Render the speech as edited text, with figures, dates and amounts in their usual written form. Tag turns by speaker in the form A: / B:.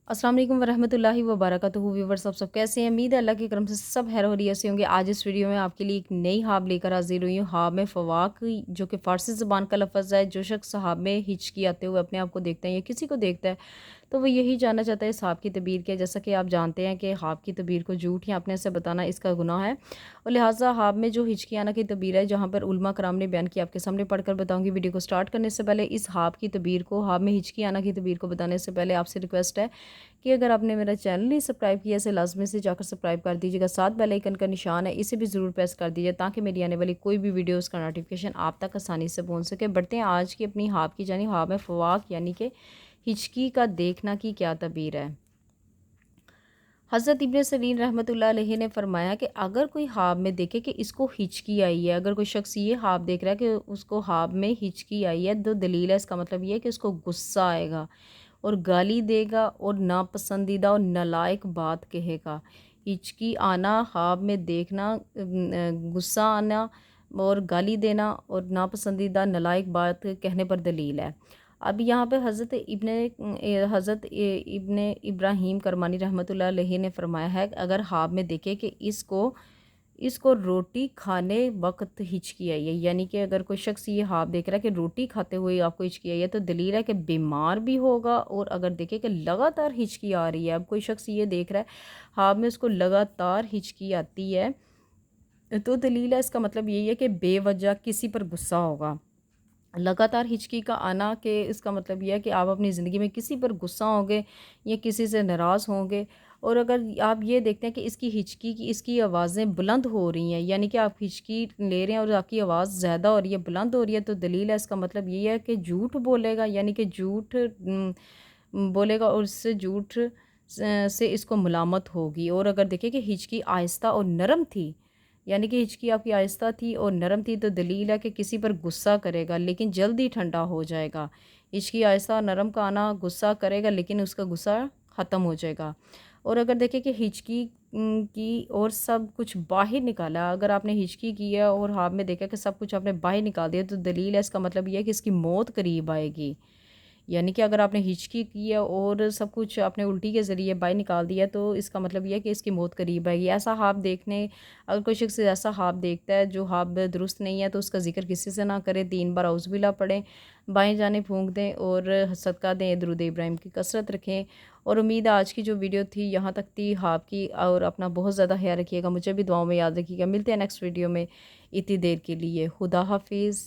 A: अस्सलाम वालेकुम वरहमतुल्लाहि वबरकातुहू। व्यूअर्स, आप सब कैसे हैं? उम्मीद है अल्लाह के करम से सब खैर खैरियत से होंगे। आज इस वीडियो में आपके लिए एक नई हाब लेकर हाजिर हुई हूँ। हाब में फ़वाक, जो कि फ़ारसी ज़बान का लफ्ज़ है। जो शख्स हाब में हिचकी आते हुए अपने आप को देखता है या किसी को देखता है, तो वो यही जानना चाहता है इस हाब की तबीर क्या है। जैसा कि आप जानते हैं कि हाब की तबीर को झूठ या अपने से बताना इसका गुनाह है, और लिहाजा हाब में जो हिचकी आना की तबीर है, जहाँ पर उलमा कराम ने बयान किया, आपके सामने पढ़कर बताऊंगी। वीडियो को स्टार्ट करने से पहले इस हाब की तबीर को, हाब में हिचकी आना की तबीर को बताने से पहले आपसे रिक्वेस्ट है कि अगर आपने मेरा चैनल नहीं सब्सक्राइब किया, इसे लाजमी से जाकर सब्सक्राइब कर दीजिएगा। साथ बेल आइकन का निशान है, इसे भी ज़रूर प्रेस कर दीजिए ताकि मेरी आने वाली कोई भी वीडियोस का नोटिफिकेशन आप तक आसानी से पहुंच सके। बढ़ते हैं आज की अपनी हाब की जानी। हाब में फ़वाक यानी कि हिचकी का देखना की क्या तबीर है। हज़रत इब्न सीरीन रहमतुल्लाह अलैहि ने फरमाया कि अगर कोई ख्वाब में देखे कि इसको हिचकी आई है, अगर कोई शख्स ये ख्वाब देख रहा है कि उसको ख्वाब में हिचकी आई है, तो दलील है इसका मतलब ये है कि उसको गुस्सा आएगा और गाली देगा और नापसंदीदा और नालायक बात कहेगा। हिचकी आना, ख्वाब में देखना, गुस्सा आना और गाली देना और नापसंदीदा नालायक बात कहने पर दलील है। अब यहाँ पे हज़रत इब्ने इब्राहीम करमानी रहमतुल्लाह अलैहि ने फरमाया है कि अगर ख्वाब में देखे कि इसको इसको रोटी खाने वक्त हिचकी आई है, यानी कि अगर कोई शख्स ये ख्वाब देख रहा है कि रोटी खाते हुए आपको हिचकी आई है, तो दलील है कि बीमार भी होगा। और अगर देखे कि लगातार हिचकी आ रही है, अब कोई शख्स ये देख रहा है ख्वाब में उसको लगातार हिचकी आती है, तो दलील है इसका मतलब यही है कि बेवजह किसी पर गुस्सा होगा। लगातार हिचकी का आना के इसका मतलब यह है कि आप अपनी ज़िंदगी में किसी पर गुस्सा होंगे या किसी से नाराज़ होंगे। और अगर आप ये देखते हैं कि इसकी हिचकी की इसकी आवाज़ें बुलंद हो रही हैं, यानी कि आप हिचकी ले रहे हैं और आपकी आवाज़ ज़्यादा हो रही है, बुलंद हो रही है, तो दलील है इसका मतलब ये है कि झूठ बोलेगा, यानी कि झूठ बोलेगा और उससे झूठ से इसको मुलामत होगी। और अगर देखें कि हिचकी आहिस्ता और नरम थी, यानी कि हिचकी आपकी आहिस्ता थी और नरम थी, तो दलील है कि किसी पर गुस्सा करेगा लेकिन जल्दी ठंडा हो जाएगा। हिचकी आहिस्ता और नरम का आना, गुस्सा करेगा लेकिन उसका गुस्सा ख़त्म हो जाएगा। और अगर देखें कि हिचकी की और सब कुछ बाहर निकाला, अगर आपने हिचकी की है और ख्वाब में देखा कि सब कुछ आपने बाहर निकाल दिया, तो दलील है इसका मतलब ये है कि इसकी मौत करीब आएगी। यानी कि अगर आपने हिचकी की है और सब कुछ आपने उल्टी के ज़रिए बाहर निकाल दिया, तो इसका मतलब ये है कि इसकी मौत करीब आएगी। ऐसा ख्वाब देखने, अगर कोई शख्स ऐसा ख्वाब देखता है जो ख्वाब दुरुस्त नहीं है, तो उसका जिक्र किसी से ना करें। 3 बार औज़ुबिल्लाह पढ़ें, बाएं जाने फूंक दें और सदका दें, दुरूद इब्राहिम की कसरत रखें। और उम्मीद है आज की जो वीडियो थी यहाँ तक थी ख्वाब की। और अपना बहुत ज़्यादा ख्याल रखिएगा, मुझे भी दुआओं में याद रखिएगा। मिलते हैं नेक्स्ट वीडियो में। इतनी देर के लिए खुदा हाफिज़।